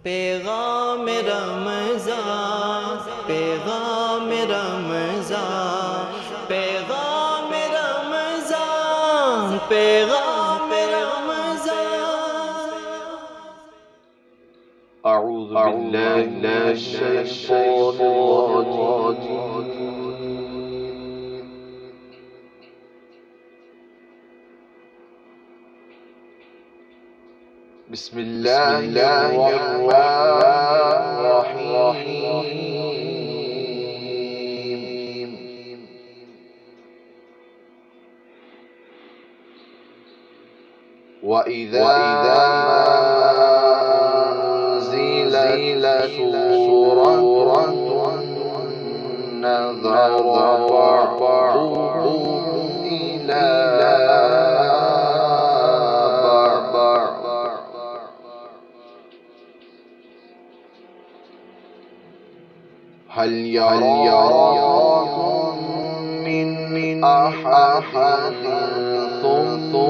پیغام رمضان، پیغام رمضان، پیغام رمضان، پیغام رمضان۔ اعوذ باللہ من الشیطان الرجیم، بسم اللہ الرحمن الرحیم۔ وَإِذَا أُنزِلَتْ سُورَةٌ نَظَرَ بَعْضُهُمْ إِلَىٰ بَعْضٍ هل يراكم من أحد ثم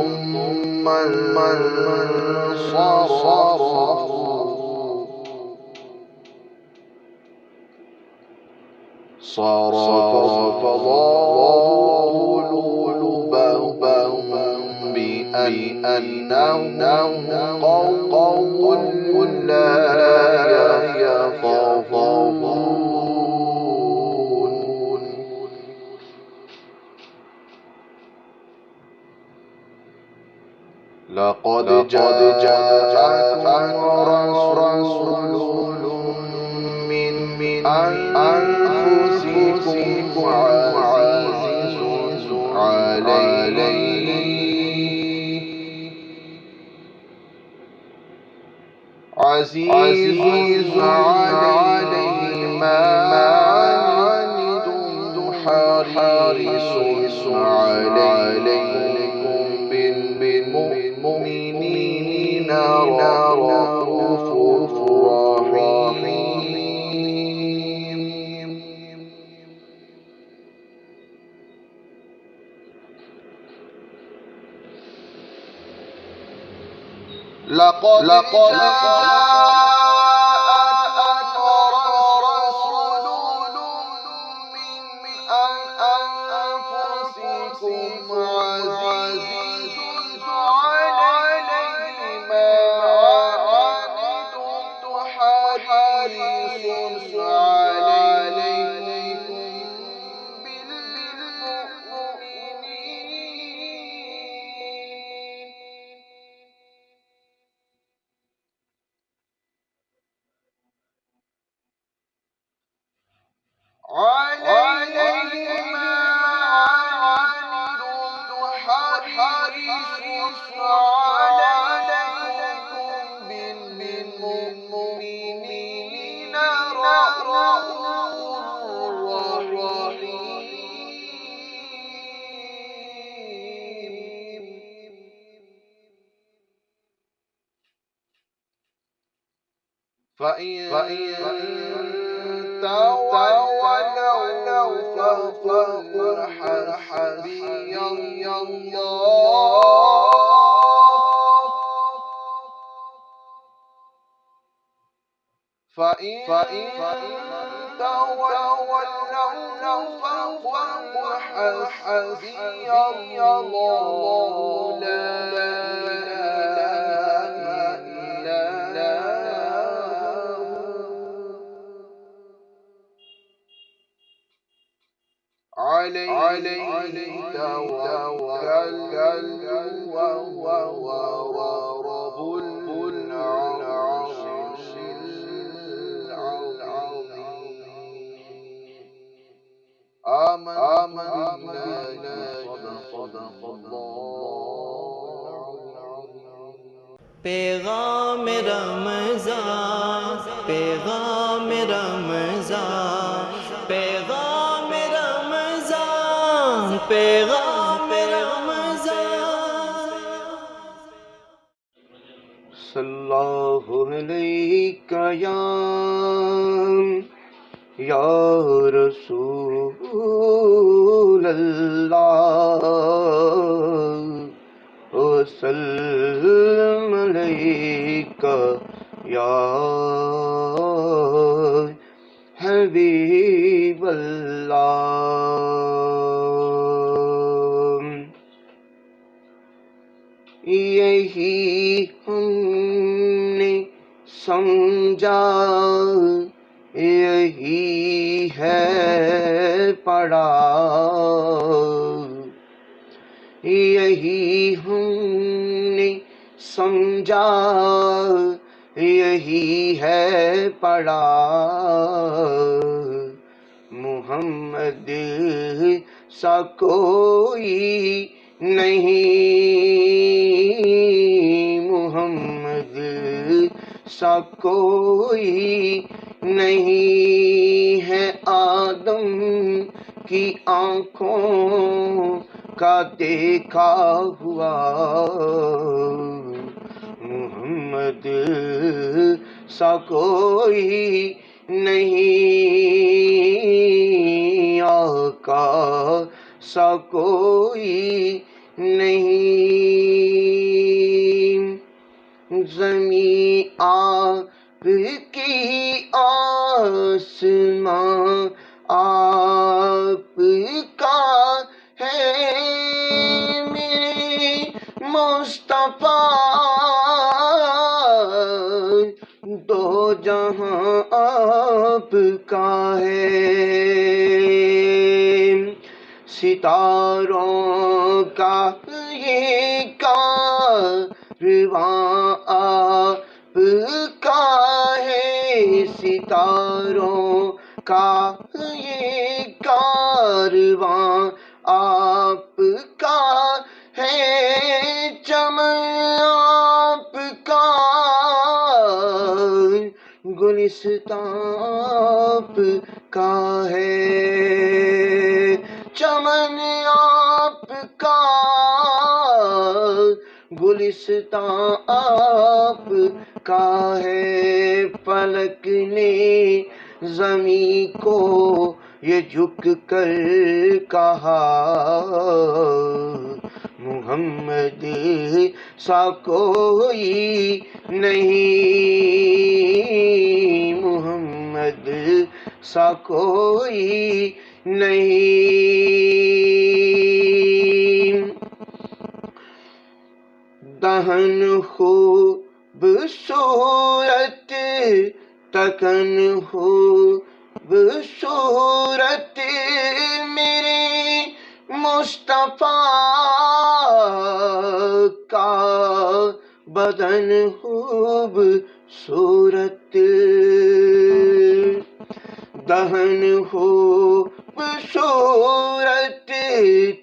صرف الله قلوبهم بأنهم قوم لا يفقهون۔ لقد جاءكم رسول من أنفسكم عزيز عليه ما عنتم حريص عليكم بالمؤمنين رؤوف رحيم۔ لقد جاءكم رسول من أنفسكم عزيز عليه ما عنتم حريص عليكم بالمؤمنين فإن تولوا فقل حسبي الله، فإن تولوا فقل حسبي الله لا إله إلا هو عليه توكلت وهو رب العرش العظيم۔ آمنت بالله صدق الله العظيم۔ پیغام رمضان، پیغام رمضان، پیغام رمضان، پیغام رمضان۔ صلی اللہ علیکہ یا رسول اللہ، وسلم علیکہ یا حبیب اللہ، یہی ہم نے سمجھا، یہی ہے پڑھا، یہی ہم نے سمجھا، یہی ہے پڑھا، محمد سا کوئی نہیں، محمد سا کوئی نہیں ہے، آدم کی آنکھوں کا دیکھا ہوا، محمد سا کوئی نہیں، آقا سا کوئی نہیں، زمین آپ کی، آسمان آپ کا ہے، میرے مصطفیٰ دو جہاں آپ کا ہے، ستاروں کا یہ کارواں آپ کا ہے، ستاروں کا یہ کارواں آپ کا ہے، چمن آپ کا، گلستان آپ کا ہے، چمن آپ کا، گلستان آپ کا ہے، فلک نے زمین کو یہ جھک کر کہا، محمد سا کوئی نہیں، محمد سا کوئی نہیں، دہن خوبصورت، تکن خوبصورت، میرے مصطفیٰ کا بدن خوبصورت، دہن خوبصورت،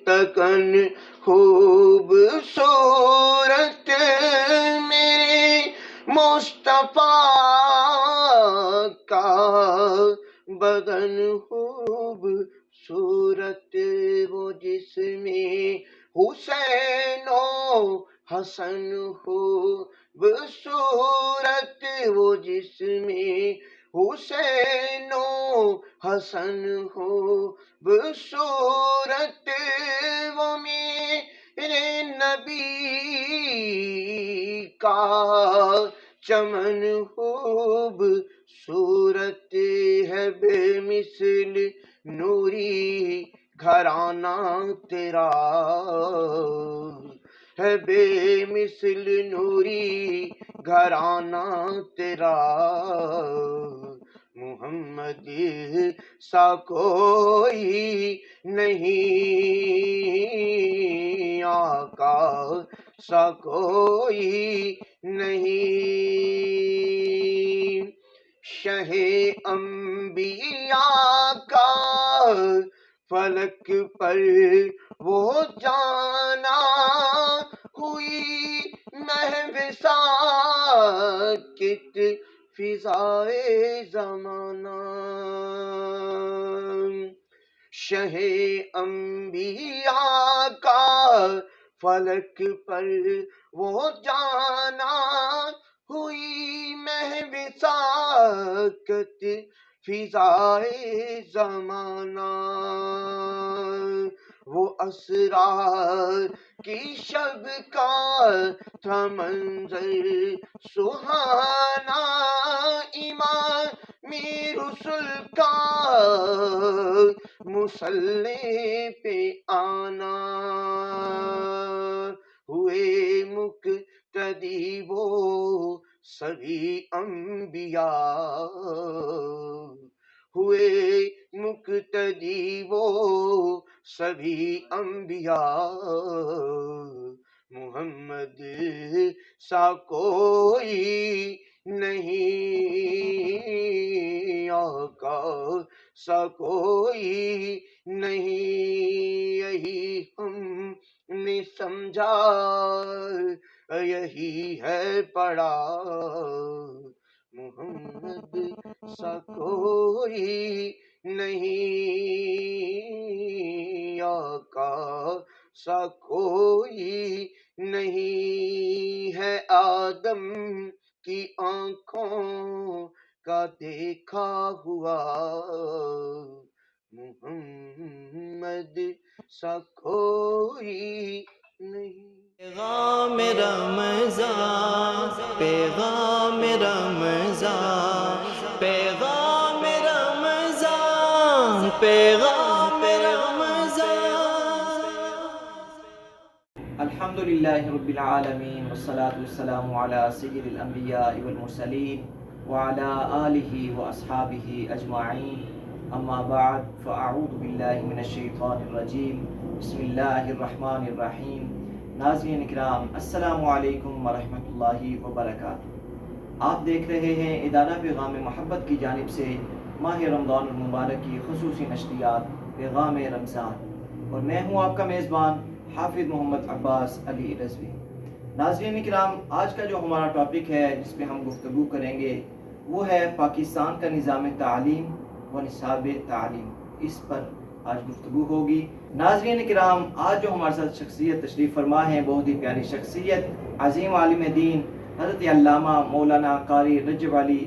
تکن خوبصورت، میرے مصطفیٰ کا بدن خوبصورت، وہ جس میں حسین و حسن خوبصورت، وہ جس میں حسین و حسن خوبصورت، وہ میرے نبی کا چمن خوبصورت ہے، بے مثل نوری گھرانہ تیرا ہے، بے مثل نوری گھرانہ تیرا، محمد سا کوئی نہیں، آقا سا کوئی نہیں، شہ انبیاء کا فلک پر وہ جانا، ہوئی محو ساکت فضائے زمانہ، شہ انبیاء کا فلک پر وہ جانا، ہوئی محو ساکت فضائے زمانہ، وہ اسرار کی شب کا تھا منظر سہانا، امام رسول کا مصلی پہ آنا، ہوئے مقتدی وہ سبھی انبیاء، ہوئے مقتدی وہ سبھی انبیاء، محمد سا کوئی نہیں، آقا سا کوئی نہیں، یہی ہم نے سمجھا، یہی ہے پڑھا، محمد سا کوئی نہیں، آقا سا کوئی نہیں، ہے آدم کی آنکھوں کا دیکھا ہوا، محمد سا کوئی نہیں۔ پیغام رمضان، پیغام رمضان، پیغام رمضان، پیغام رمضان۔ الحمدللہ رب العالمین والصلاة والسلام علی سید الانبیاء والمرسلین وعلی آلہ واصحابہ اجمعین، اما بعد فاعوذ باللہ من الشیطان الرجیم، بسم اللہ الرحمن الرحیم۔ ناظرین اکرام، السلام علیکم ورحمۃ اللہ وبرکاتہ۔ آپ دیکھ رہے ہیں ادارہ پیغام محبت کی جانب سے ماہ رمضان المبارک کی خصوصی نشریات پیغام رمضان، اور میں ہوں آپ کا میزبان حافظ محمد عباس علی رضوی۔ ناظرین اکرام، آج کا جو ہمارا ٹاپک ہے جس پہ ہم گفتگو کریں گے وہ ہے پاکستان کا نظام تعلیم و نصاب تعلیم، اس پر آج گفتگو ہوگی۔ ناظرین اکرام، آج جو ہمارے ساتھ شخصیت تشریف فرما ہے، بہت ہی پیاری شخصیت، عظیم عالم دین حضرت علامہ مولانا قاری رجب علی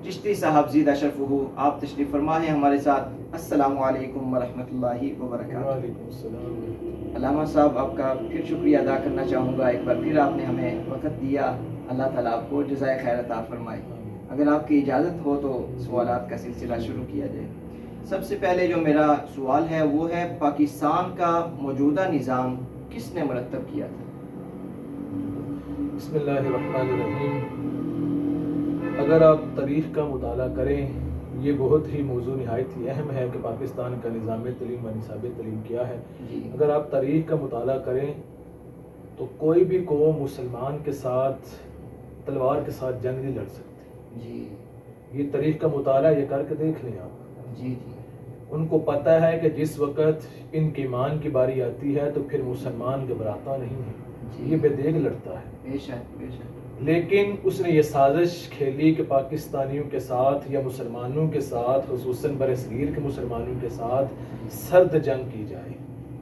چشتی صاحب زیدہ شرفہ، آپ تشریف فرما ہے ہمارے ساتھ۔ السلام علیکم ورحمۃ اللہ وبرکاتہ۔ وعلیکم السلام۔ علامہ صاحب، آپ کا پھر شکریہ ادا کرنا چاہوں گا، ایک بار پھر آپ نے ہمیں وقت دیا، اللہ تعالیٰ آپ کو جزائے خیر عطا فرمائے۔ اگر آپ کی اجازت ہو تو سوالات کا سلسلہ شروع کیا جائے۔ سب سے پہلے جو میرا سوال ہے وہ ہے، پاکستان کا موجودہ نظام کس نے مرتب کیا تھا؟ بسم اللہ الرحمن الرحیم۔ اگر آپ تاریخ کا مطالعہ کریں، یہ بہت ہی موضوع نہایت ہی اہم ہے کہ پاکستان کا نظام تعلیم و نصاب تعلیم کیا ہے۔ جی، اگر آپ تاریخ کا مطالعہ کریں تو کوئی بھی قوم مسلمان کے ساتھ تلوار کے ساتھ جنگ نہیں لڑ سکتی۔ جی یہ تاریخ کا مطالعہ یہ کر کے دیکھ لیں آپ۔ جی جی ان کو پتہ ہے کہ جس وقت ان کے ایمان کی باری آتی ہے تو پھر مسلمان گھبراتا نہیں ہے، یہ بے دیگ لڑتا ہے۔ بے شک بے شک۔ لیکن اس نے یہ سازش کھیلی کہ پاکستانیوں کے ساتھ یا مسلمانوں کے ساتھ، خصوصاً برصغیر کے مسلمانوں کے ساتھ سرد جنگ کی جائے۔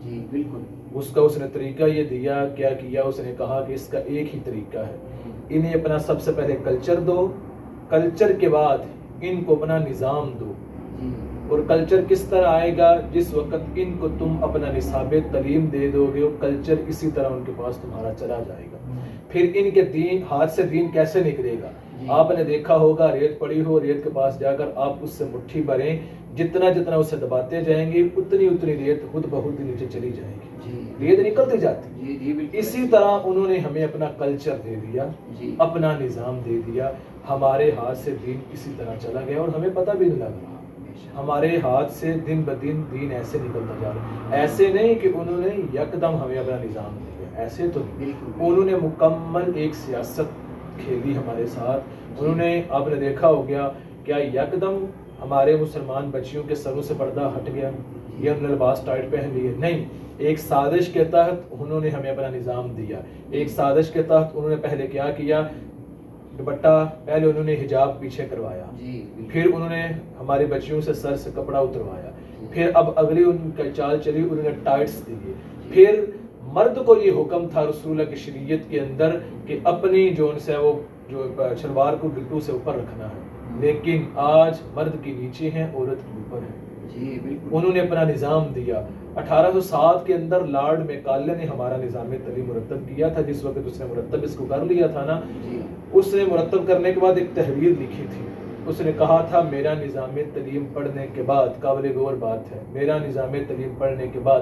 جی بالکل۔ اس کا اس نے طریقہ یہ دیا، کیا کیا، اس نے کہا کہ اس کا ایک ہی طریقہ ہے، انہیں اپنا سب سے پہلے کلچر دو، کلچر کے بعد ان کو اپنا نظام دو۔ جی اور کلچر کس طرح آئے گا؟ جس وقت ان کو تم اپنا نصاب تعلیم دے دو گے، وہ کلچر اسی طرح ان کے پاس تمہارا چلا جائے گا۔ پھر ان کے دین، ہاتھ سے دین کیسے نکلے گا؟ آپ نے دیکھا ہوگا، ریت پڑی ہو، ریت کے پاس جا کر آپ اس سے مٹھی بھریں، جتنا جتنا اسے دباتے جائیں گے اتنی اتنی ریت خود بخود نیچے چلی جائے گی، ریت نکلتی جاتی۔ جی بالکل۔ اسی طرح انہوں نے ہمیں اپنا کلچر دے دیا، اپنا نظام دے دیا، ہمارے ہاتھ سے دین اسی طرح چلا گیا اور ہمیں پتہ بھی نہیں لگ رہا۔ ہمارے ہاتھ سے دن بدن دین ایسے نکلتا جا رہا ہے۔ ایسے نہیں کہ انہوں نے یکدم ہمیں اپنا نظام دیا، ایسے تو نہیں، انہوں نے مکمل ایک سیاست کھیلی ہمارے ساتھ۔ انہوں نے، آپ نے دیکھا ہو گیا، کیا یکدم ہمارے مسلمان بچیوں کے سروں سے پردہ ہٹ گیا یا انہوں نے لباس ٹائٹ پہن لیے؟ نہیں، ایک سازش کے تحت انہوں نے ہمیں اپنا نظام دیا۔ ایک سازش کے تحت انہوں نے پہلے کیا کیا، دوپٹہ پہلے انہوں نے حجاب پیچھے کروایا، پھر انہوں نے ہماری بچیوں سے سر سے کپڑا اتروایا، پھر اب اگلی ان کا چال چلی، انہوں نے ٹائٹس دیے۔ پھر مرد کو یہ حکم تھا رسول اللہ کی شریعت کے اندر کہ اپنی جو ان سے وہ جو شلوار کو گھٹنوں سے اوپر رکھنا ہے، لیکن آج مرد کی نیچے ہیں، عورت کے اوپر ہے۔ جی بالکل. انہوں نے اپنا نظام دیا. 1807 کے اندر لارڈ میکالے نے ہمارا نظام تعلیم مرتب کیا تھا. جس وقت اس نے مرتب اس کو کر لیا تھا نا, اس نے مرتب کرنے کے بعد ایک تحریر لکھی تھی. اس نے کہا تھا میرا نظام تعلیم پڑھنے کے بعد, قابل غور بات ہے, میرا نظام تعلیم پڑھنے کے بعد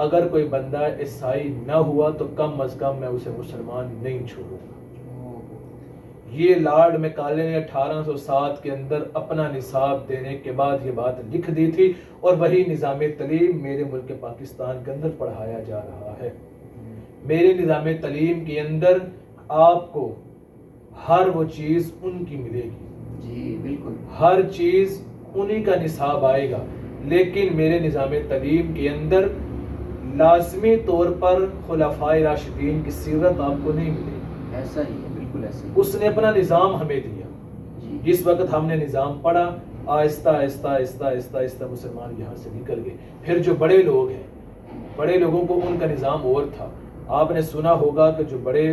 اگر کوئی بندہ عیسائی نہ ہوا تو کم از کم میں اسے مسلمان نہیں چھوڑوں گا. یہ لارڈ میکالے نے 1807 کے اندر اپنا نصاب دینے کے بعد یہ بات لکھ دی تھی, اور وہی نظام تعلیم میرے ملک پاکستان کے اندر پڑھایا جا رہا ہے. میرے نظام تعلیم کے اندر آپ کو ہر وہ چیز ان کی ملے گی. جی بالکل. ہر چیز انہی کا نصاب آئے گا, لیکن میرے نظام تعلیم کے اندر لازمی طور پر خلفائے راشدین کی سیرت آپ کو نہیں ملے گی. ایسا ہی ہے, بالکل ایسا ہی. اس نے اپنا نظام ہمیں دیا. جس وقت ہم نے نظام پڑھا, آہستہ آہستہ آہستہ آہستہ آہستہ مسلمان یہاں سے نکل گئے. پھر جو بڑے لوگ ہیں, بڑے لوگوں کو ان کا نظام اور تھا. آپ نے سنا ہوگا کہ جو بڑے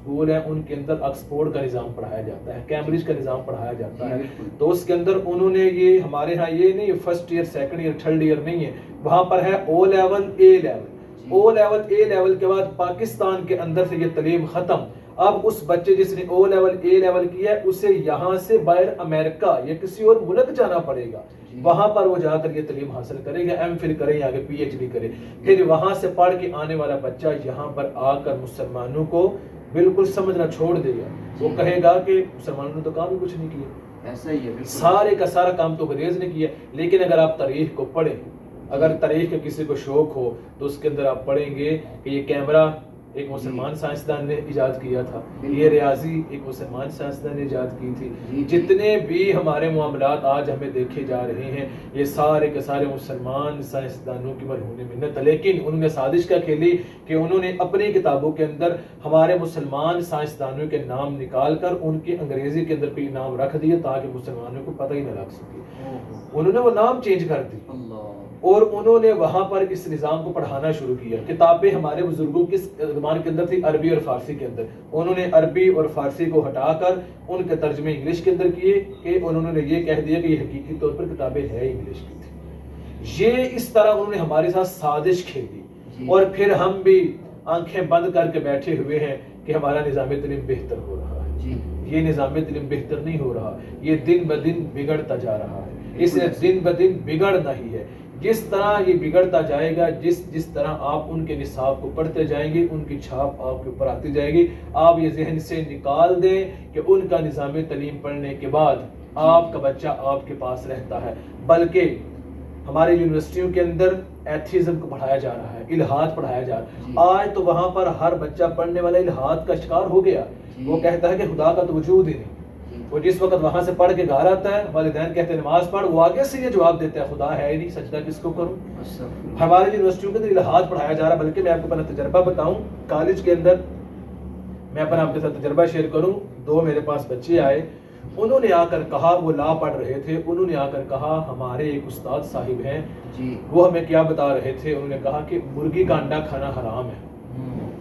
اسکول ہیں ان کے اندر آکسفورڈ کا نظام پڑھایا جاتا ہے, کیمبرج کا نظام پڑھایا جاتا ہے. تو اس کے اندر انہوں نے یہ, ہمارے ہاں یہ نہیں first year second year third year نہیں ہے, وہاں پر ہے O level A level. O level A level کے بعد پاکستان کے اندر سے یہ تعلیم ختم. اب اس بچے جس نے او لیول اے لیول کیا ہے اسے یہاں سے باہر امریکہ یا کسی اور ملک جانا پڑے گا. وہاں پر وہ جا کر یہ تعلیم حاصل کرے گا, ایم فل کرے یا آگے پی ایچ ڈی کرے. پھر وہاں سے پڑھ کے آنے والا بچہ یہاں پر آ کر مسلمانوں کو بالکل سمجھنا چھوڑ دے گا. وہ کہے گا کہ مسلمانوں نے تو کام ہی کچھ نہیں کیا. ایسا ہی ہے, سارے کا سارا کام تو انگریز نے کیا. لیکن اگر آپ تاریخ کو پڑھیں, اگر تاریخ کا کسی کو شوق ہو تو اس کے اندر آپ پڑھیں گے کہ یہ کیمرہ ایک مسلمان سائنسدان نے ایجاد کیا تھا, یہ ریاضی ایک مسلمان سائنسدان نے ایجاد کی تھی. جتنے بھی ہمارے معاملات آج ہمیں دیکھے جا رہے ہیں یہ سارے کے سارے مسلمان سائنسدانوں کی مرہون منت. لیکن انہوں نے سازش کیا کھیلی کہ انہوں نے اپنی کتابوں کے اندر ہمارے مسلمان سائنسدانوں کے نام نکال کر ان کے انگریزی کے اندر بھی نام رکھ دیے تاکہ مسلمانوں کو پتہ ہی نہ لگ سکے. انہوں نے وہ نام چینج کر دی اور انہوں نے وہاں پر اس نظام کو پڑھانا شروع کیا. کتابیں ہمارے بزرگوں کی زبان کے اندر تھی, عربی اور فارسی کے اندر. انہوں نے عربی اور فارسی کو ہٹا کر ان کے ترجمے انگلش کے اندر کیے کہ انہوں نے یہ کہہ دیا کہ یہ حقیقی طور پر کتابیں ہیں انگلش کی تھی. یہ اس طرح انہوں نے ہمارے ساتھ سازش کھیلی, اور پھر ہم بھی آنکھیں بند کر کے بیٹھے ہوئے ہیں کہ ہمارا نظام تعلیم بہتر ہو رہا ہے. یہ نظام تعلیم بہتر نہیں ہو رہا, یہ دن بدن بگڑتا جا رہا ہے. اس نے دن بدن بگڑنا ہی ہے. جس طرح یہ بگڑتا جائے گا, جس طرح آپ ان کے نصاب کو پڑھتے جائیں گے, ان کی چھاپ آپ کے اوپر آتی جائے گی. آپ یہ ذہن سے نکال دیں کہ ان کا نظام تعلیم پڑھنے کے بعد آپ کا بچہ آپ کے پاس رہتا ہے. بلکہ ہمارے یونیورسٹیوں کے اندر ایتھیزم کو پڑھایا جا رہا ہے, الہاد پڑھایا جا رہا ہے. آج تو وہاں پر ہر بچہ پڑھنے والا الہاد کا شکار ہو گیا. وہ کہتا ہے کہ خدا کا تو وجود ہی نہیں. وہ جس وقت وہاں سے پڑھ کے گھر آتا ہے, والدین کہتے ہیں نماز پڑھ, وہ آگے سے یہ جواب دیتا ہے خدا ہے ہی نہیں, سجدہ کس کو کروں. ہمارے یونیورسٹیوں کے اندر الہاد پڑھایا جا رہا ہے. بلکہ میں آپ کو اپنا تجربہ بتاؤں, کالج کے اندر میں اپنا آپ کے ساتھ تجربہ شیئر کروں. 2 میرے پاس بچے آئے, انہوں نے آ کر کہا, وہ لا پڑھ رہے تھے, انہوں نے آ کر کہا ہمارے ایک استاد صاحب ہیں وہ ہمیں کیا بتا رہے تھے. انہوں نے کہا کہ مرغی کا انڈا کھانا حرام ہے.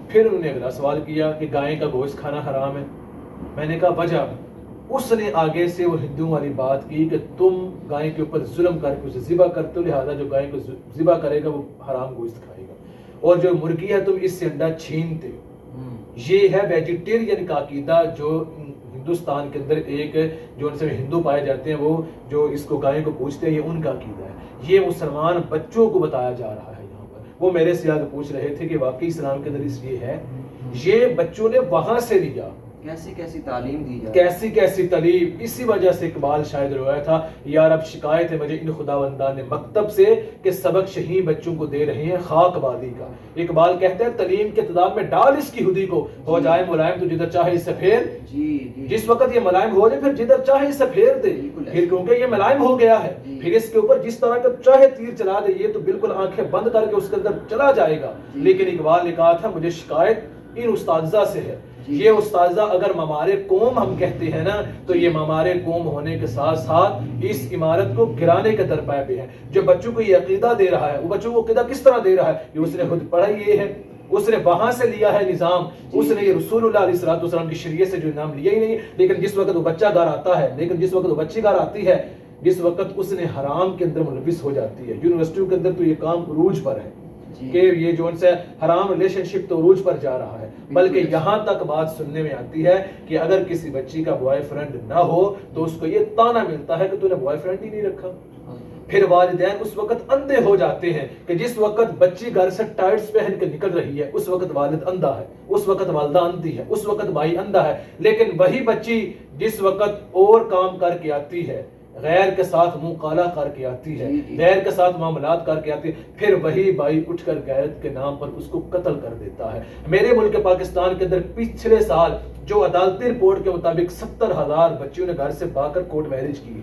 پھر انہوں نے اگلا سوال کیا کہ گائے کا گوشت کھانا حرام ہے. میں نے کہا وجہ. اس نے آگے سے وہ ہندوؤں والی بات کی کہ تم گائے کے اوپر ظلم کر کے اسے ذبح کرتے ہو, لہٰذا جو گائے کو ذبح کرے گا وہ حرام گوشت کھائے گا, اور جو مرغی ہے تم اس سے انڈا چھینتے ہو. یہ ہے ویجیٹیرین کا عقیدہ جو ہندوستان کے اندر ایک جو ان سے ہندو پائے جاتے ہیں, وہ جو اس کو گائے کو پوچھتے ہیں, یہ ان کا عقیدہ ہے. یہ مسلمان بچوں کو بتایا جا رہا ہے یہاں پر. وہ میرے سے آگے پوچھ رہے تھے کہ واقعی اسلام کے اندر اس لیے ہے. یہ بچوں نے وہاں سے لیا. کیسی تعلیم دی جائے, کیسی تعلیم. اسی وجہ سے اقبال شاید رویا تھا, یا رب شکایت ہے مجھے ان خداوندان مکتب سے کہ سبق شہین بچوں کو دے رہے ہیں خاک بادی کا. اقبال کہتے ہیں تعلیم کے تداب میں ڈال اس کی ہدی کو, ہو جائے ملائم تو جدھر چاہے اسے پھیر. جس وقت یہ ملائم ہو جائے پھر جدھر چاہے اسے پھیر دے. پھر کیونکہ یہ ملائم ہو گیا ہے, پھر اس کے اوپر جس طرح کا چاہے تیر چلا دے, یہ تو بالکل آنکھیں بند کر کے اس کے اندر چلا جائے گا. لیکن اقبال نے کہا تھا مجھے شکایت ان استاذہ سے ہے. یہ استاذہ اگر ممار قوم ہم کہتے ہیں نا, تو یہ ممار قوم ہونے کے ساتھ ساتھ اس عمارت کو گرانے کے درپے پہ ہے. جو بچوں کو یہ عقیدہ دے رہا ہے, وہ بچوں کو عقیدہ کس طرح دے رہا ہے, یہ اس نے خود پڑھا یہ ہے, اس نے وہاں سے لیا ہے نظام. اس نے یہ رسول اللہ علیہ الصلوۃ والسلام کی شریعت سے جو نام لیا ہی نہیں. لیکن جس وقت وہ بچہ گھر آتا ہے, لیکن جس وقت وہ بچی گھر آتی ہے, جس وقت اس نے حرام کے اندر ملوث ہو جاتی ہے. یونیورسٹیوں کے اندر تو یہ کام عروج پر ہے کہ یہ جو ان سے حرام ریلیشن شپ تو عروج پر جا رہا ہے, بلکہ یہاں تک بات سننے میں آتی ہے کہ اگر کسی بچی کا بوائے فرینڈ نہ ہو تو اس کو یہ طعنہ ملتا ہے کہ تو نے بوائے فرینڈ ہی نہیں رکھا. پھر والدین اس وقت اندھے ہو جاتے ہیں کہ جس وقت بچی گھر سے ٹائٹس پہن کے نکل رہی ہے اس وقت والد اندھا ہے, اس وقت والدہ اندھی ہے, اس وقت بھائی اندھا ہے. لیکن وہی بچی جس وقت اور کام کر کے آتی ہے, غیر کے ساتھ منہ کالا کر کے آتی ہے, غیر کے ساتھ معاملات کر کے آتی ہے, پھر وہی بھائی اٹھ کر غیرت کے نام پر اس کو قتل کر دیتا ہے. میرے ملک پاکستان کے اندر پچھلے سال جو عدالتی رپورٹ کے مطابق 70,000 بچیوں نے گھر سے بھاگ کر کورٹ میرج کی.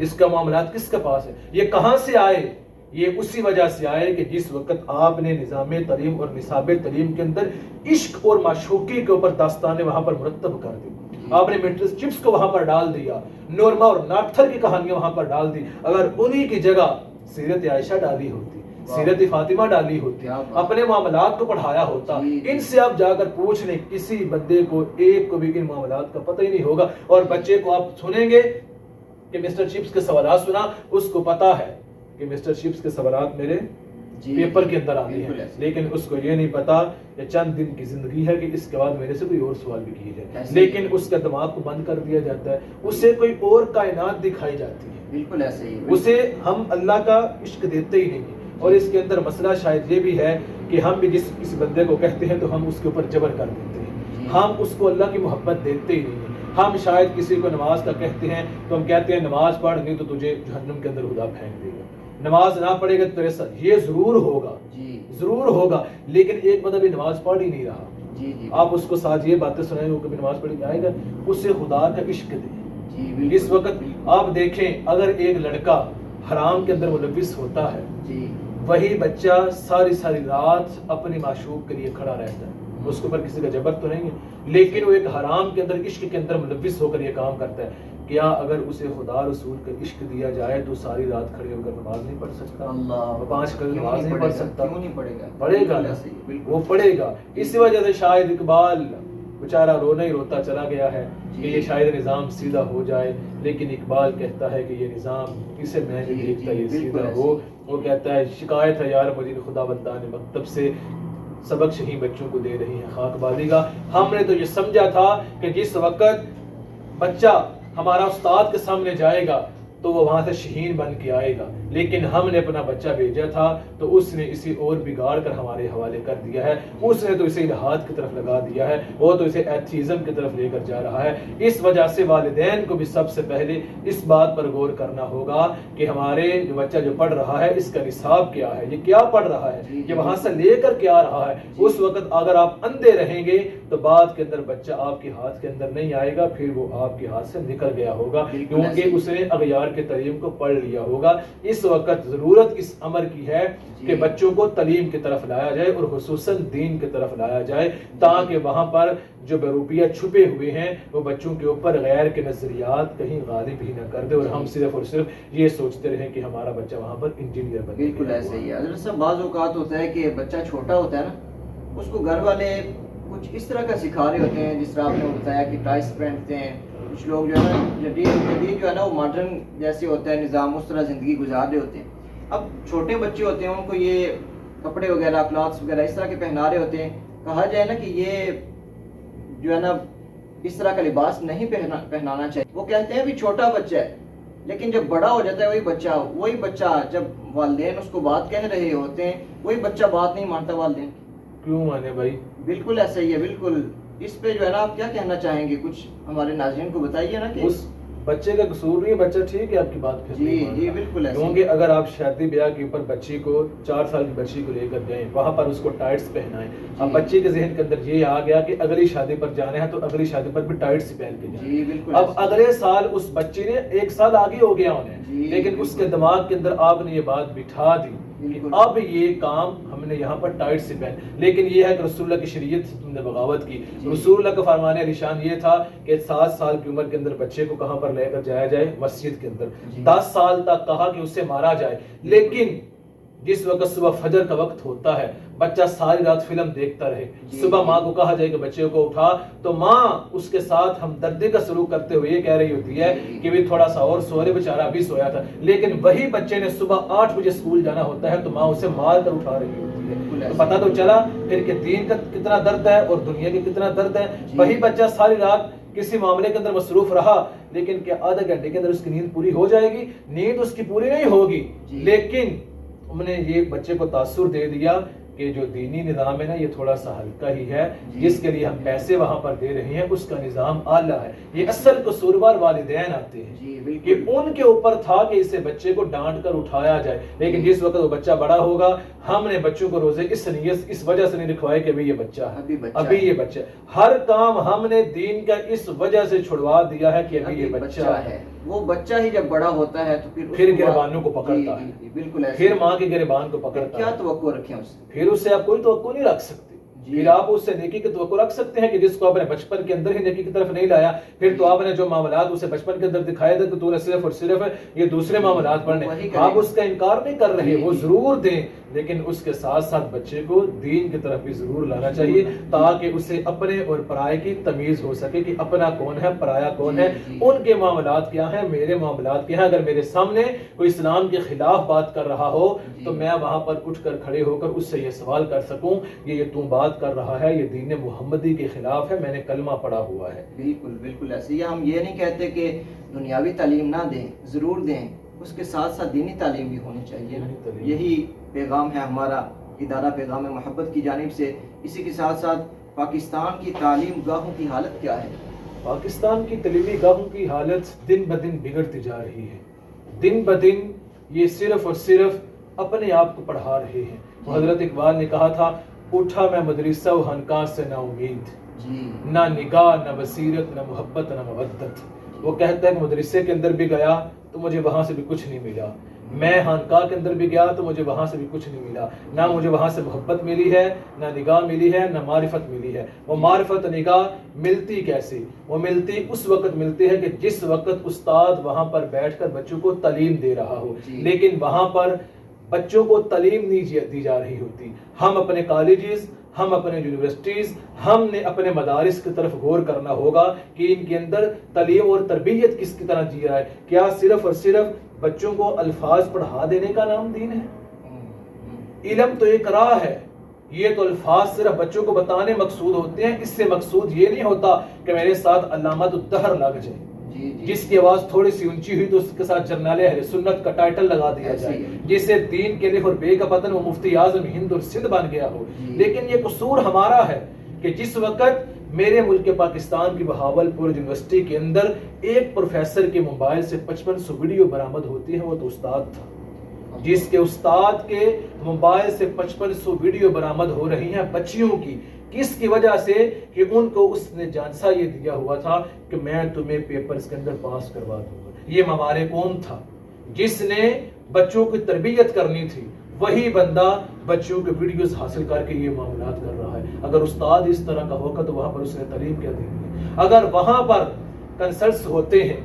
اس کا معاملات کس کے پاس ہے؟ یہ کہاں سے آئے؟ یہ اسی وجہ سے آئے کہ جس وقت آپ نے نظام تعلیم اور نصاب تعلیم کے اندر عشق اور معشوقی کے اوپر داستانیں وہاں پر مرتب کر دی, آپ نے میٹرس چپس کو وہاں پر ڈال دیا, نورما اور نارتھر کی کہانیاں وہاں پر ڈال دی. اگر انہی کی جگہ سیرت عائشہ ڈالی ہوتی, سیرت فاطمہ ڈالی ہوتی, اپنے معاملات کو پڑھایا ہوتا, ان سے آپ جا کر پوچھ لیں, کسی بندے کو ایک کو بھی ان معاملات کا پتہ ہی نہیں ہوگا. اور بچے کو آپ سنیں گے کہ مسٹر چپس کے سوالات سنا, اس کو پتا ہے کہ مسٹر چپس کے سوالات میرے پیپر کے اندر آتے ہیں, لیکن اس کو یہ نہیں پتا کہ چند دن کی زندگی ہے کہ اس کے بعد میرے سے کوئی اور سوال بھی کیے جائے, لیکن اس کا دماغ کو بند کر دیا جاتا ہے, اسے کوئی اور کائنات دکھائی جاتی ہے. بالکل ایسے ہی, اسے ہم اللہ کا عشق دیتے ہی نہیں. اور اس کے اندر مسئلہ شاید یہ بھی ہے کہ ہم بھی جس کسی بندے کو کہتے ہیں تو ہم اس کے اوپر جبر کر دیتے ہیں, ہم اس کو اللہ کی محبت دیتے ہی نہیں ہیں. ہم شاید کسی کو نماز کا کہتے ہیں تو ہم کہتے ہیں نماز پڑھ نہیں تو تجھے جہنم کے اندر خدا پھینک دے گا, نماز نہ پڑھے گا تو ایسا یہ ضرور ہوگا, ضرور ہوگا. لیکن ایک بندہ بھی نماز پڑھ ہی نہیں رہا, آپ اس کو ساتھ یہ باتیں سنائیں وہ کبھی نماز پڑھ کے آئے گا؟ اسے خدا کا عشق دے. اس وقت آپ دیکھیں اگر ایک لڑکا حرام کے اندر ملوث ہوتا ہے, وہی بچہ ساری رات اپنی معشوق کے لیے کھڑا رہتا ہے, اس کے اوپر کسی کا جبر تو نہیں ہے, لیکن وہ ایک حرام کے اندر عشق کے اندر ملوث ہو کر یہ کام کرتا ہے. کیا اگر اسے خدا رسول کا عشق دیا جائے تو ساری رات کھڑے ہو کر نماز نہیں پڑھ سکتا؟ 5 کل نماز نہیں پڑھ سکتا؟ کیوں نہیں پڑھے گا؟ پڑھے گا, وہ پڑھے گا. اسی وجہ سے شاید اقبال بیچارہ رونا ہی روتا چلا گیا ہے کہ یہ شاید نظام سیدھا ہو جائے, لیکن اقبال کہتا ہے کہ یہ نظام اسے میں نہیں دیکھتا یہ سیدھا ہو. وہ کہتا ہے شکایت ہے یار مجید خدا بندان مکتب سے, سبق شہی بچوں کو دے رہی ہیں خاک بازی کا. ہم نے تو یہ سمجھا تھا کہ جس وقت بچہ ہمارا استاد کے سامنے جائے گا تو وہ وہاں سے شہین بن کے آئے گا, لیکن ہم نے اپنا بچہ بھیجا تھا تو اس نے اسی اور بگاڑ کر ہمارے حوالے کر دیا ہے. اس نے تو اسے الحاد کی طرف لگا دیا ہے, وہ تو اسے ایتھیزم کی طرف لے کر جا رہا ہے. اس وجہ سے والدین کو بھی سب سے پہلے اس بات پر غور کرنا ہوگا کہ ہمارے جو بچہ جو پڑھ رہا ہے اس کا نصاب کیا ہے, یہ کیا پڑھ رہا ہے, یہ وہاں سے لے کر کیا رہا ہے. اس وقت اگر آپ اندھے رہیں گے تو بعد کے اندر بچہ آپ کے ہاتھ کے اندر نہیں آئے گا, پھر وہ آپ کے ہاتھ سے نکل گیا ہوگا کیونکہ اس نے اغیار کے تعلیم کو پڑھ لیا ہوگا. اس وقت ضرورت اس امر کی ہے کہ بچوں کو تعلیم کی طرف لایا جائے اور خصوصاً دین کی طرف لایا جائے, تاکہ وہاں پر جو بیروپیہ چھپے ہوئے ہیں وہ بچوں کے اوپر غیر کے نظریات کہیں غالب ہی نہ کر دے اور ہم صرف اور صرف یہ سوچتے رہیں کہ ہمارا بچہ وہاں پر انجینئر بنے. بالکل ایسے ہی ہے حضرت صاحب. بعض اوقات ہوتا ہے کہ بچہ چھوٹا ہوتا ہے نا, اس کو گھر والے کچھ اس طرح کا سکھا رہے ہوتے ہیں جس طرح آپ نے بتایا کہ ٹائس پہنتے ہیں, کچھ لوگ جو ہے نا جدید جو ہے نا وہ ماڈرن جیسے ہوتا ہے نظام اس طرح زندگی گزار رہے ہوتے ہیں. اب چھوٹے بچے ہوتے ہیں ان کو یہ کپڑے وغیرہ کلاتھس وغیرہ اس طرح کے پہنا رہے ہوتے ہیں, کہا جائے نا کہ یہ جو ہے نا اس طرح کا لباس نہیں پہنانا چاہیے. وہ کہتے ہیں بھی چھوٹا بچہ ہے, لیکن جب بڑا ہو جاتا ہے وہی بچہ جب والدین اس کو بات کہہ رہے ہوتے ہیں وہی بچہ بات نہیں مانتا والدین. کیوں مانے بھائی؟ بالکل ایسا ہی ہے. بالکل اس پہ جو ہے نا آپ کیا کہنا چاہیں گے؟ کچھ ہمارے ناظرین کو بتائیے نا. کہ اس بچے کا قصور نہیں ہے, بچہ ٹھیک ہے آپ کی بات پھر جی بالکل ایسا. کیونکہ اگر آپ شادی بیاہ کے اوپر بچی کو 4 سال کی بچی کو لے کر جائیں, وہاں پر اس کو ٹائٹس پہنائیں, اب بچے کے ذہن کے اندر یہ آ گیا کہ اگلی شادی پر جانا ہے تو اگلی شادی پر بھی ٹائٹس پہن کے جائیں. جی بالکل. اب اگلے سال اس بچے نے 1 سال آگے ہو گیا انہیں, لیکن اس کے دماغ کے اندر آپ نے یہ بات بٹھا دی کہ اب یہ کام ہم نے یہاں پر ٹائٹ سے پہن. لیکن یہ ہے کہ رسول اللہ کی شریعت تم نے بغاوت کی. رسول اللہ کا فرمان نشان یہ تھا کہ 7 سال کی عمر کے اندر بچے کو کہاں پر لے کر جایا جائے؟ مسجد کے اندر. 10 سال تک کہا کہ اسے مارا جائے, لیکن جس وقت صبح فجر کا وقت ہوتا ہے بچہ ساری رات فلم دیکھتا رہے، جی صبح ماں کو کہا جائے کہ بچے کو اٹھا تو ماں اس کے ساتھ ہمدردی کا سلوک کرتے ہوئے یہ کہہ رہی ہوتی ہے کہ بھی تھوڑا سا اور سو رہے، بیچارہ ابھی سویا تھا، لیکن وہی بچے نے صبح 8 بجے اسکول جانا ہوتا ہے تو ماں اسے مار کر اٹھا رہی ہوتی ہے۔ تو پتہ تو چلا پھر کہ دین کا کتنا درد ہے اور دنیا کا کتنا درد ہے۔ وہی بچہ ساری رات کسی معاملے کے اندر مصروف رہا، لیکن کیا آدھا گھنٹے کے اندر اس کی نیند پوری ہو جائے گی؟ نیند اس کی پوری نہیں ہوگی، لیکن ہم نے یہ بچے کو تاثر دے دیا کہ جو دینی نظام ہے نا یہ تھوڑا سا ہلکا ہی ہے، جس کے لیے ہم پیسے وہاں پر دے رہے ہیں اس کا نظام اعلیٰ ہے۔ یہ اصل قصوروار والدین آتے ہیں کہ ان کے اوپر تھا کہ اسے بچے کو ڈانٹ کر اٹھایا جائے، لیکن جس وقت وہ بچہ بڑا ہوگا ہم نے بچوں کو روزے اس وجہ سے نہیں رکھوائے کہ ابھی یہ بچہ ہے، ابھی یہ بچہ ہے۔ ہر کام ہم نے دین کا اس وجہ سے چھڑوا دیا ہے کہ ابھی یہ بچہ ہے۔ وہ بچہ ہی جب بڑا ہوتا ہے تو پھر گریبانوں کو پکڑتا ہے، بالکل پھر ماں کے گریبان کو پکڑتا ہے۔ کیا توقع رکھیں اس سے؟ پھر اس سے آپ کوئی توقع نہیں رکھ سکتے۔ پھر آپ اس سے نیکی کی توقع رکھ سکتے ہیں کہ جس کو آپ نے بچپن کے اندر ہی نیکی کی طرف نہیں لایا، پھر تو آپ نے جو معاملات اسے بچپن کے اندر دکھائے تھے کہ تو نے صرف اور صرف یہ دوسرے معاملات پڑھنے، آپ اس کا انکار نہیں کر رہے، وہ ضرور دیں، لیکن اس کے ساتھ ساتھ بچے کو دین کی طرف بھی ضرور لانا چاہیے تاکہ اسے اپنے اور پرائے کی تمیز ہو سکے کہ اپنا کون ہے، پرایا کون ہے، ان کے معاملات کیا ہیں، میرے معاملات کیا ہیں۔ اگر میرے سامنے کوئی اسلام کے خلاف بات کر رہا ہو تو میں وہاں پر اٹھ کر کھڑے ہو کر اس سے یہ سوال کر سکوں یہ تو بات کر رہا ہے یہ دین محمدی کے خلاف ہے، میں نے کلمہ پڑھا ہوا ہے۔ بالکل بالکل ایسے ہی ہم یہ نہیں کہتے کہ دنیاوی تعلیم نہ دیں، ضرور دیں، اس کے ساتھ ساتھ دینی تعلیم بھی ہونی چاہیے۔ یہی پیغام ہے ہمارا ادارہ پیغام محبت کی جانب سے۔ اسی کے ساتھ ساتھ پاکستان کی تعلیم گاہوں کی حالت کیا ہے؟ پاکستان کی تعلیمی گاہوں کی حالت دن بدن بگڑتی جا رہی ہے۔ دن بدن یہ صرف اور صرف اپنے آپ کو پڑھا رہے ہیں۔ حضرت اقبال نے کہا تھا اٹھا میں مدرسہ و خانقاہ سے نہ امید، نہ نگاہ نہ بصیرت نہ محبت نہ مودت۔ وہ کہتا ہے کہ مدرسے کے اندر بھی گیا تو مجھے وہاں سے بھی کچھ نہیں ملا، میں خانقاہ کے اندر بھی گیا تو مجھے وہاں سے بھی کچھ نہیں ملا، نہ مجھے وہاں سے محبت ملی ہے، نہ نگاہ ملی ہے، نہ معرفت ملی ہے۔ وہ معرفت نگاہ ملتی کیسے؟ وہ ملتی اس وقت ملتی ہے کہ جس وقت استاد وہاں پر بیٹھ کر بچوں کو تعلیم دے رہا ہو، لیکن وہاں پر بچوں کو تعلیم نہیں دی جا رہی ہوتی۔ ہم اپنے کالجز، ہم اپنے یونیورسٹیز، ہم نے اپنے مدارس کی طرف غور کرنا ہوگا کہ ان کے اندر تعلیم اور تربیت کس کی طرح جی رہا ہے۔ کیا صرف اور صرف بچوں کو الفاظ پڑھا دینے کا نام دین ہے؟ علم تو ایک راہ ہے، یہ تو الفاظ صرف بچوں کو بتانے مقصود ہوتے ہیں، اس سے مقصود یہ نہیں ہوتا کہ میرے ساتھ علامت الدہر لگ جائے، جس کی آواز تھوڑی سی اونچی ہوئی تو اس کے ساتھ جرنیل اہل سنت کا ٹائٹل لگا دیا جائے، جسے دین کے لف اور بے کا پتن وہ مفتی اعظم ہند اور سندھ بن گیا ہو۔ لیکن یہ قصور ہمارا ہے کہ جس وقت میرے ملک پاکستان کی بہاولپور یونیورسٹی کے اندر ایک پروفیسر کے موبائل سے 5500 ویڈیو برآمد ہوتی ہے، وہ تو استاد تھا، جس کے استاد کے موبائل سے 5500 ویڈیو برآمد ہو رہی ہیں بچیوں کی، کس کی وجہ سے کہ ان کو اس نے جانسا یہ دیا ہوا تھا کہ میں تمہیں پیپرز کے اندر پاس کروا دوں گا۔ یہ ممالک کون تھا جس نے بچوں کی تربیت کرنی تھی، وہی بندہ بچوں کے ویڈیوز حاصل کر کے یہ معاملات کر رہا ہے۔ اگر استاد اس طرح کا ہوگا تو وہاں پر اس نے تعلیم کیا دینی ہے؟ اگر وہاں پر کنسلٹس ہوتے ہیں،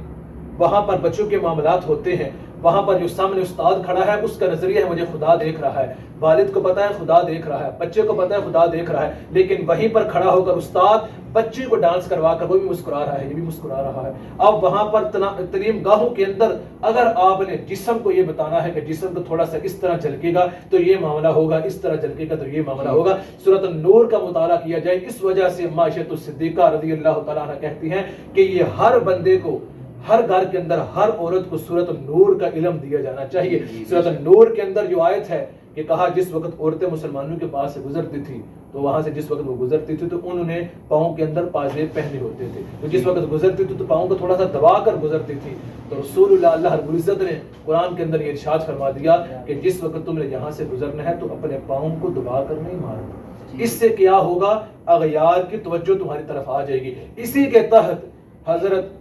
وہاں پر بچوں کے معاملات ہوتے ہیں، وہاں پر جو سامنے استاد کھڑا ہے اس کا نظریہ ہے مجھے خدا دیکھ رہا ہے، والد کو پتا ہے خدا دیکھ رہا ہے، بچے کو پتا ہے خدا دیکھ رہا ہے، لیکن وہیں پر کھڑا ہو کر استاد بچے کو ڈانس کروا کر وہ بھی مسکرا رہا ہے، یہ بھی مسکرا رہا ہے۔ اب وہاں پر تعلیم گاہوں کے اندر اگر آپ نے جسم کو یہ بتانا ہے کہ جسم کو تھوڑا سا اس طرح جھلکے گا تو یہ معاملہ ہوگا، اس طرح جھلکے گا تو یہ معاملہ ہوگا، سورۃ النور کا مطالعہ کیا جائے۔ اس وجہ سے اماں عائشہ الصدیقہ رضی اللہ تعالیٰ عنہ کہتی ہیں کہ یہ ہر بندے کو، ہر گھر کے اندر ہر عورت کو سورۃ النور کا علم دیا جانا چاہیے۔ سورۃ النور کے اندر جو آیت ہے کہ کہا جس وقت عورتیں مسلمانوں کے پاس سے گزرتی تھی تو وہاں سے جس وقت وہ گزرتی تھی تو انہوں نے پاؤں کے اندر پازیب پہنے ہوتے تھے، تو جس وقت گزرتی تھی تو پاؤں کو تھوڑا سا دبا کر گزرتی تھی، تو رسول اللہ رب العزت نے قرآن کے اندر یہ ارشاد فرما دیا کہ جس وقت تم نے یہاں سے گزرنا ہے تو اپنے پاؤں کو دبا کر نہیں مارنا۔ اس سے کیا ہوگا؟ اغیار کی توجہ تمہاری طرف آ جائے گی۔ اسی کے تحت حضرت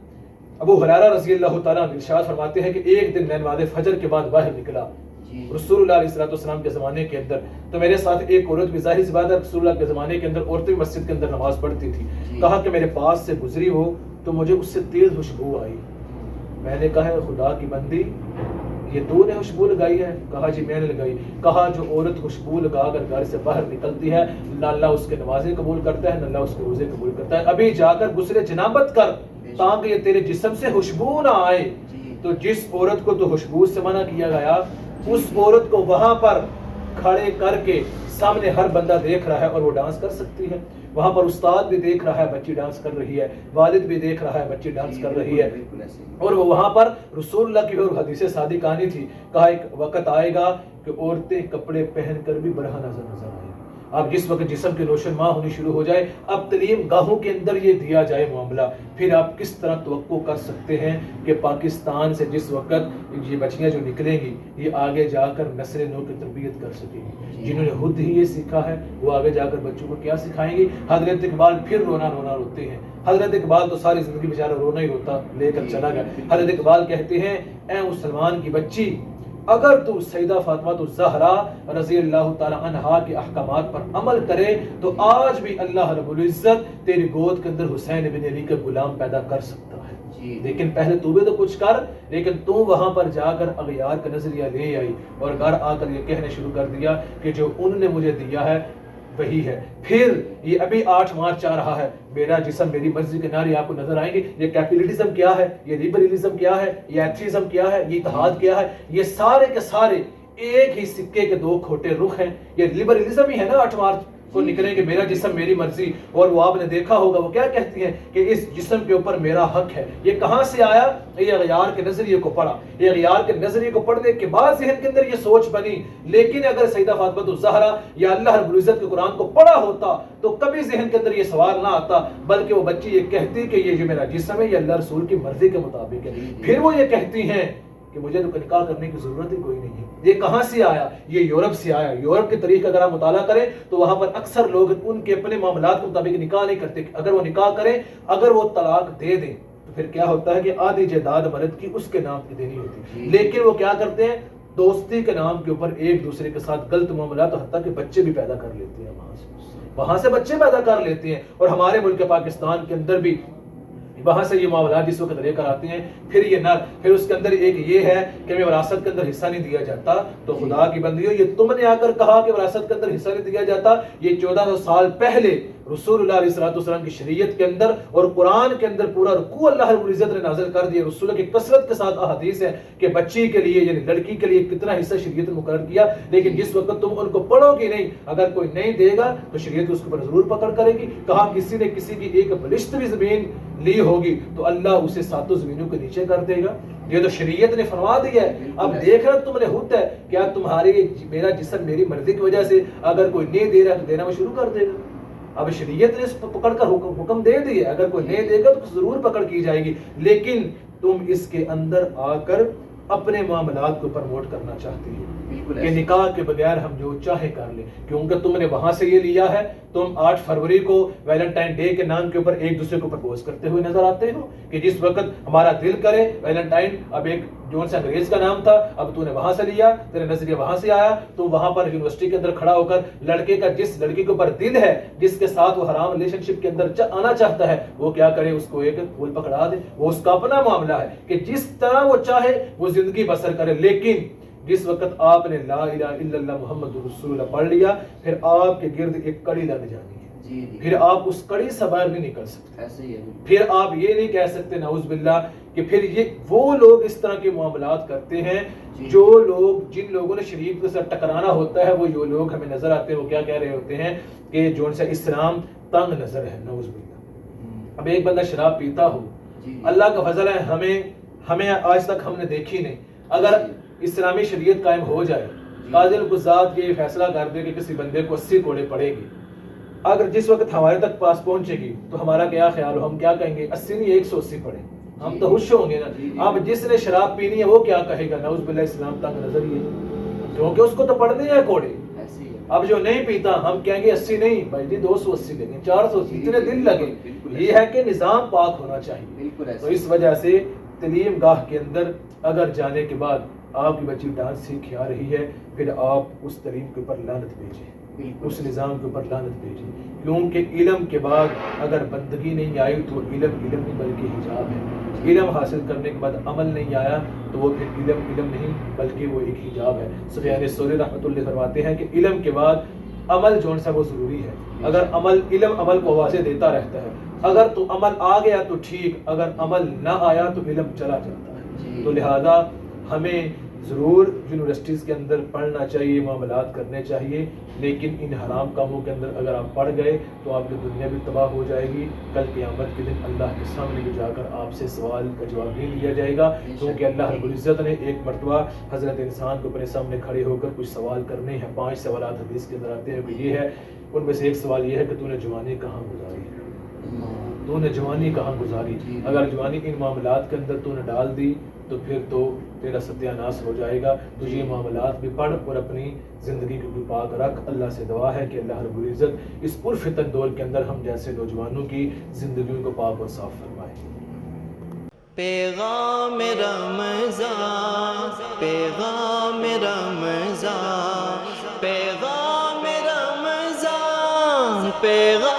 ابو ہریرہ رضی اللہ تعالیٰ عنہ ارشاد فرماتے ہیں کہ ایک دن میں نماز فجر کے بعد باہر نکلا رسول اللہ علیہ السلام کے زمانے کے اندر، تو میرے ساتھ ایک عورت بھی، ظاہر سی بات ہے رسول اللہ کے زمانے کے اندر عورتیں مسجد کے اندر نماز پڑھتی تھی، کہا کہ میرے پاس سے گزری ہو تو مجھے اس سے تیز خوشبو آئی۔ میں نے کہا خدا کی بندی یہ تو نے خوشبو لگائی ہے؟ کہا جی میں نے لگائی۔ کہا جو عورت خوشبو لگا کر گھر سے باہر نکلتی ہے نہ اللہ اس کے نمازیں قبول کرتا ہے نہ اللہ اس کے روزے قبول کرتا ہے۔ ابھی جا کر غسل جنابت کر تاکہ یہ تیرے جسم سے خوشبو نہ آئے۔ تو جس عورت کو تو خوشبو سے منع کیا گیا اس عورت کو وہاں پر کھڑے کر کے سامنے ہر بندہ دیکھ رہا ہے اور وہ ڈانس کر سکتی ہے۔ وہاں پر استاد بھی دیکھ رہا ہے بچی ڈانس کر رہی ہے، والد بھی دیکھ رہا ہے بچی ڈانس کر رہی ہے، اور وہ وہاں پر رسول اللہ کی اور حدیث صادقانی تھی، کہا ایک وقت آئے گا کہ عورتیں کپڑے پہن کر بھی برہنہ نظر آئیں گی۔ اب جس وقت جسم کی روشن ماں ہونی شروع ہو جائے، اب تعلیم گاہوں کے اندر یہ دیا جائے معاملہ، پھر آپ کس طرح توقع کر سکتے ہیں کہ پاکستان سے جس وقت یہ بچیاں جو نکلیں گی یہ آگے جا کر نسل نو کی تربیت کر سکیں گی۔ جنہوں نے خود ہی یہ سیکھا ہے وہ آگے جا کر بچوں کو کیا سکھائیں گی؟ حضرت اقبال پھر رونا روتے ہیں۔ حضرت اقبال تو ساری زندگی بیچارہ رونا ہی روتا لے کر چلا گیا۔ حضرت اقبال کہتے ہیں اے مسلمان کی بچی، اگر تو سیدہ فاطمہ الزہرا رضی اللہ تعالی عنہا کے احکامات پر عمل کرے تو آج بھی اللہ رب العزت تیری گود کے اندر حسین بن علی کا غلام پیدا کر سکتا ہے، لیکن پہلے تو بھی تو کچھ کر۔ لیکن تو وہاں پر جا کر اغیار کا نظریہ لے آئی اور گھر آ کر یہ کہنے شروع کر دیا کہ جو انہوں نے مجھے دیا ہے وہی ہے۔ پھر یہ ابھی 8 مارچ آ رہا ہے، میرا جسم میری مرضی کے نعرے آپ کو نظر آئیں گے۔ یہ کیپیٹلزم کیا ہے، یہ لیبرلزم کیا ہے، یہ ایتھیزم کیا ہے، یہ اتحاد کیا ہے، یہ سارے کے سارے ایک ہی سکے کے 2 کھوٹے رخ ہیں۔ یہ لیبرلزم ہی ہے نا 8 مارچ کو نکلیں کہ میرا جسم میری مرضی، اور وہ آپ نے دیکھا ہوگا وہ کیا کہتی ہیں کہ اس جسم کے اوپر میرا حق ہے۔ یہ کہاں سے آیا؟ یہ اغیار کے نظریے کو پڑھا، یہ اغیار کے نظریے کو پڑھنے کے بعد ذہن کے اندر یہ سوچ بنی۔ لیکن اگر سیدہ فاطمہ الزہرا یا اللہ رب العزت کے قرآن کو پڑھا ہوتا تو کبھی ذہن کے اندر یہ سوال نہ آتا، بلکہ وہ بچی یہ کہتی کہ یہ جو میرا جسم ہے یہ اللہ رسول کی مرضی کے مطابق ہے۔ پھر وہ یہ کہتی ہیں کہ مجھے تو نکاح کرنے کی ضرورت ہی کوئی نہیں ہے۔ یہ کہاں سے آیا؟ یہ یورپ سے آیا۔ یورپ کے طریقے اگر آپ مطالعہ کریں تو وہاں پر اکثر لوگ ان کے اپنے معاملات کے مطابق نکاح نہیں کرتے۔ اگر وہ نکاح کریں، اگر وہ طلاق دے دیں تو پھر کیا ہوتا ہے کہ آدھی جائیداد مرد کی اس کے نام کی دینی ہوتی۔ لیکن وہ کیا کرتے ہیں؟ دوستی کے نام کے اوپر ایک دوسرے کے ساتھ غلط معاملات، حتیٰ کہ بچے بھی پیدا کر لیتے ہیں، وہاں سے بچے پیدا کر لیتے ہیں۔ اور ہمارے ملک پاکستان کے اندر بھی وہاں سے یہ معاملات جس وقت لے کر آتے ہیں، پھر یہ نہ پھر اس کے اندر ایک یہ ہے کہ ہمیں وراثت کے اندر حصہ نہیں دیا جاتا۔ تو خدا کی بندیوں، یہ تم نے آ کر کہا کہ وراثت کے اندر حصہ نہیں دیا جاتا، یہ 1400 سال پہلے رسول اللہ علیہ السلام کی شریعت کے اندر اور قرآن کے اندر پورا رکوع اللہ رب العزت نے نازل کر دیا۔ رسول کی کثرت کے ساتھ احادیث ہے کہ بچی کے لیے یعنی لڑکی کے لیے کتنا حصہ شریعت نے مقرر کیا، لیکن جس وقت تم ان کو پڑھو گی نہیں، اگر کوئی نہیں دے گا تو شریعت اس کے اوپر ضرور پکڑ کرے گی۔ کہا کسی نے کسی کی ایک بلشت بھی زمین لی ہوگی تو اللہ اسے 7 زمینوں کے نیچے کر دے گا۔ یہ تو شریعت نے فرما دیا ہے۔ اب دیکھ رہا تم نے خود ہے، کیا تمہاری میرا جسم میری مرضی کی وجہ سے اگر کوئی نہیں دے رہا تو دینا وہ شروع کر دے گا؟ اب شریعت نے اس پر پکڑ کر حکم دے دیا، اگر کوئی نہیں دے گا تو ضرور پکڑ کی جائے گی۔ لیکن تم اس کے اندر آ کر اپنے معاملات کو پروموٹ کرنا چاہتی ہو کہ نکاح کے بغیر ہم جو چاہے کر لیں، کیونکہ تم نے وہاں سے یہ لیا ہے۔ تم 8 فروری کو ویلنٹائن ڈے کے نام کے اوپر ایک دوسرے کو پرپوز کرتے ہوئے نظر آتے ہو کہ جس وقت ہمارا دل کرے ویلنٹائن، اب ایک جو سے انگریز کا نام تھا، اب تو نے وہاں سے لیا، تیرے نظریہ وہاں سے آیا، تو وہاں پر یونیورسٹی کے اندر کھڑا ہو کر لڑکے کا جس لڑکی کے اوپر دل ہے، جس کے ساتھ وہ حرام ریلیشن شپ کے اندر آنا چاہتا ہے، وہ کیا کرے؟ اس کو ایک پھول پکڑا دے۔ وہ اس کا اپنا معاملہ ہے کہ جس طرح وہ چاہے وہ زندگی بسر کرے۔ لیکن جس وقت آپ نے لا الہ الا اللہ محمد رسول اللہ پڑھ لیا، پھر آپ کے گرد ایک کڑی لگ جانی ہے، پھر آپ اس کڑی سے باہر نہیں نکل سکتے۔ پھر آپ یہ نہیں کہہ سکتے نعوذ باللہ کہ پھر یہ وہ لوگ اس طرح کے معاملات کرتے ہیں جو لوگ جن لوگوں نے شریعت کے ساتھ ٹکرانا ہوتا ہے، وہ جو لوگ ہمیں نظر آتے ہیں وہ کیا کہہ رہے ہوتے ہیں کہ جو ان سے اسلام تنگ نظر ہے، نعوذ باللہ۔ اب ایک بندہ شراب پیتا ہو، اللہ کا فضل ہے ہمیں آج تک ہم نے دیکھی نہیں، اگر اسلامی شریعت قائم ہو جائے، قاضی القضات یہ فیصلہ کر دے کہ کسی بندے کو 80 کوڑے پڑے گی، اگر جس وقت ہمارے تک پاس پہنچے گی تو ہمارا کیا خیال ہو؟ ہم کیا کہیں گے؟ 80 نہیں 180 پڑے، ہم تو خوش ہوں گے نا۔ اب جس نے شراب پینی ہے وہ کیا کہے گا؟ نعوذ باللہ اسلام تنگ نظر ہی ہے، کیونکہ اس کو تو پڑنے ہیں کوڑے۔ اب جو نہیں پیتا ہم کہیں گے 80 نہیں بھائی جی 280 لگیں، 480، اتنے دل لگے۔ یہ ہے کہ نظام پاک ہونا چاہیے۔ تو اس وجہ سے تعلیم گاہ کے اندر اگر جانے کے بعد آپ کی بچی ڈانس سیکھ آ رہی ہے، پھر آپ اس تعلیم کے اوپر لعنت بھیجیں۔ اس نظام کے اوپر لعنت بھیجی، کیونکہ علم کے بعد اگر بندگی نہیں آئی تو علم نہیں بلکہ حجاب ہے، علم حاصل کرنے کے بعد عمل نہیں آیا تو وہ پھر علم نہیں بلکہ وہ ایک حجاب ہے۔ سفیان ثوری رحمۃ اللہ فرماتے ہیں کہ علم کے بعد عمل جو سا وہ ضروری ہے، اگر علم عمل کو آوازیں دیتا رہتا ہے، اگر تو عمل آ گیا تو ٹھیک، اگر عمل نہ آیا تو علم چلا جاتا ہے۔ تو لہذا ہمیں ضرور یونیورسٹیز کے اندر پڑھنا چاہیے، معاملات کرنے چاہیے، لیکن ان حرام کاموں کے اندر اگر آپ پڑھ گئے تو آپ کی دنیا بھی تباہ ہو جائے گی، کل قیامت کے دن اللہ کے سامنے بھی جا کر آپ سے سوال کا جواب نہیں دیا جائے گا، کیونکہ اللہ رب العزت نے ایک مرتبہ حضرت انسان کو اپنے سامنے کھڑے ہو کر کچھ سوال کرنے ہیں، 5 سوالات حدیث کے اندر آتے ہیں کہ یہ ہے، ان میں سے ایک سوال یہ ہے کہ تو نے جوانی کہاں گزاری، تو نے جوانی کہاں گزاری، اگر جوانی ان معاملات کے اندر تو نے ڈال دی تو پھر تو تیرا ستیہ ناش ہو جائے گا۔ تو یہ معاملات بھی پڑھ اور اپنی زندگی کو بھی پاک رکھ۔ اللہ سے دعا ہے کہ اللہ رب العزت اس پرفتن دور کے اندر ہم جیسے نوجوانوں کی زندگیوں کو پاک اور صاف فرمائے۔ پیغام رمضان، پیغام رمضان، پیغام رمضان، پیغام